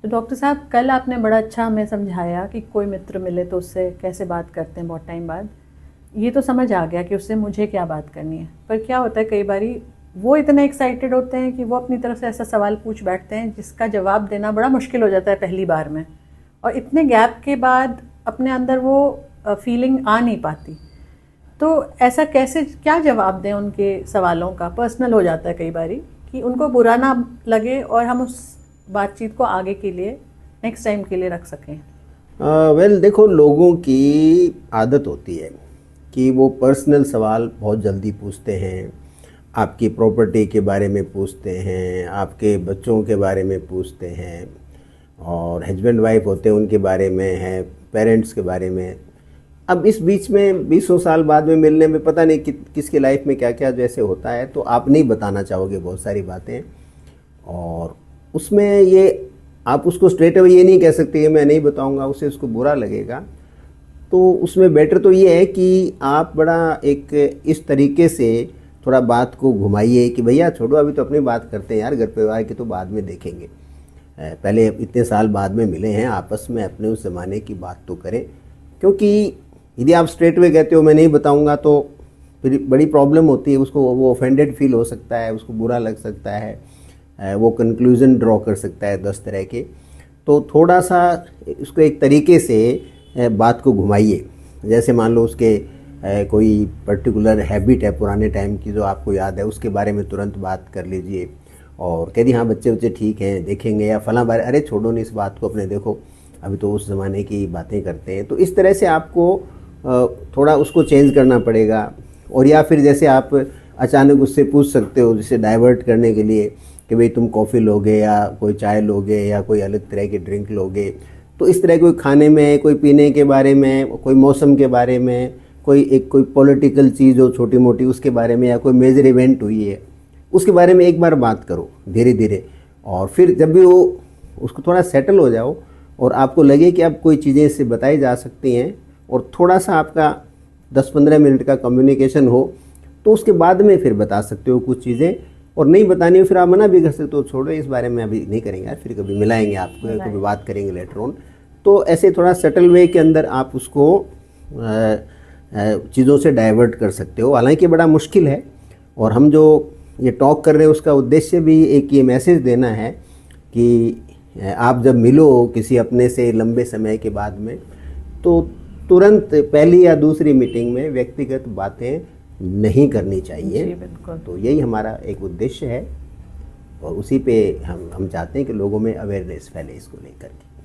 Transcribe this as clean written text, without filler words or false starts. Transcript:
तो डॉक्टर साहब, कल आपने बड़ा अच्छा हमें समझाया कि कोई मित्र मिले तो उससे कैसे बात करते हैं बहुत टाइम बाद। ये तो समझ आ गया कि उससे मुझे क्या बात करनी है, पर क्या होता है कई बारी वो इतने एक्साइटेड होते हैं कि वो अपनी तरफ से ऐसा सवाल पूछ बैठते हैं जिसका जवाब देना बड़ा मुश्किल हो जाता है पहली बार में, और इतने गैप के बाद अपने अंदर वो फीलिंग आ नहीं पाती। तो ऐसा कैसे, क्या जवाब दें उनके सवालों का? पर्सनल हो जाता है कई बारी कि उनको बुरा ना लगे और हम उस बातचीत को आगे के लिए, नेक्स्ट टाइम के लिए रख सकें। वेल देखो, लोगों की आदत होती है कि वो पर्सनल सवाल बहुत जल्दी पूछते हैं। आपकी प्रॉपर्टी के बारे में पूछते हैं, आपके बच्चों के बारे में पूछते हैं, और हस्बैंड वाइफ होते हैं उनके बारे में है, पेरेंट्स के बारे में। अब इस बीच में 20 साल बाद में मिलने में पता नहीं किसकी लाइफ में क्या क्या जैसे होता है, तो आप नहीं बताना चाहोगे बहुत सारी बातें। और उसमें ये आप उसको स्ट्रेट अवे ये नहीं कह सकते कि मैं नहीं बताऊंगा, उससे उसको बुरा लगेगा। तो उसमें बेटर तो ये है कि आप बड़ा एक इस तरीके से थोड़ा बात को घुमाइए कि भैया छोड़ो, अभी तो अपनी बात करते हैं यार, घर परिवार की तो बाद में देखेंगे। पहले इतने साल बाद में मिले हैं, आपस में अपने उस ज़माने की बात तो करें। क्योंकि यदि आप स्ट्रेट वे कहते हो मैं नहीं बताऊंगा, तो फिर बड़ी प्रॉब्लम होती है। उसको वो ऑफेंडेड फील हो सकता है, उसको बुरा लग सकता है, वो कंक्लूज़न ड्रॉ कर सकता है 10 तरह के। तो थोड़ा सा उसको एक तरीके से बात को घुमाइए। जैसे मान लो उसके कोई पर्टिकुलर हैबिट है पुराने टाइम की जो आपको याद है, उसके बारे में तुरंत बात कर लीजिए और कह दी हाँ बच्चे बच्चे ठीक हैं देखेंगे, या फला बारे अरे छोड़ो नहीं इस बात को, अपने देखो अभी तो उस ज़माने की बातें करते हैं। तो इस तरह से आपको थोड़ा उसको चेंज करना पड़ेगा। और या फिर जैसे आप अचानक उससे पूछ सकते हो, जिसे डाइवर्ट करने के लिए, कि भाई तुम कॉफ़ी लोगे या कोई चाय लोगे या कोई अलग तरह की ड्रिंक लोगे। तो इस तरह कोई खाने में, कोई पीने के बारे में, कोई मौसम के बारे में, कोई पॉलिटिकल चीज़ हो छोटी मोटी उसके बारे में, या कोई मेजर इवेंट हुई है उसके बारे में एक बार बात करो धीरे धीरे। और फिर जब भी वो उसको थोड़ा सेटल हो जाओ और आपको लगे कि अब कोई चीज़ें इससे बताई जा सकती हैं, और थोड़ा सा आपका 10-15 मिनट का कम्युनिकेशन हो, तो उसके बाद में फिर बता सकते हो कुछ चीज़ें। और नहीं बतानी हो फिर आप मना भी कर सकते हो, छोड़ो इस बारे में अभी नहीं करेंगे यार, फिर कभी मिलाएंगे आपको, कभी बात करेंगे लेटर ऑन। तो ऐसे थोड़ा सेटल वे के अंदर आप उसको चीज़ों से डाइवर्ट कर सकते हो। हालांकि बड़ा मुश्किल है, और हम जो ये टॉक कर रहे हैं उसका उद्देश्य भी एक ये मैसेज देना है कि आप जब मिलो किसी अपने से लंबे समय के बाद में, तो तुरंत पहली या दूसरी मीटिंग में व्यक्तिगत बातें नहीं करनी चाहिए। जी बिल्कुल। तो यही हमारा एक उद्देश्य है, और उसी पे हम चाहते हैं कि लोगों में अवेयरनेस फैले इसको लेकर के।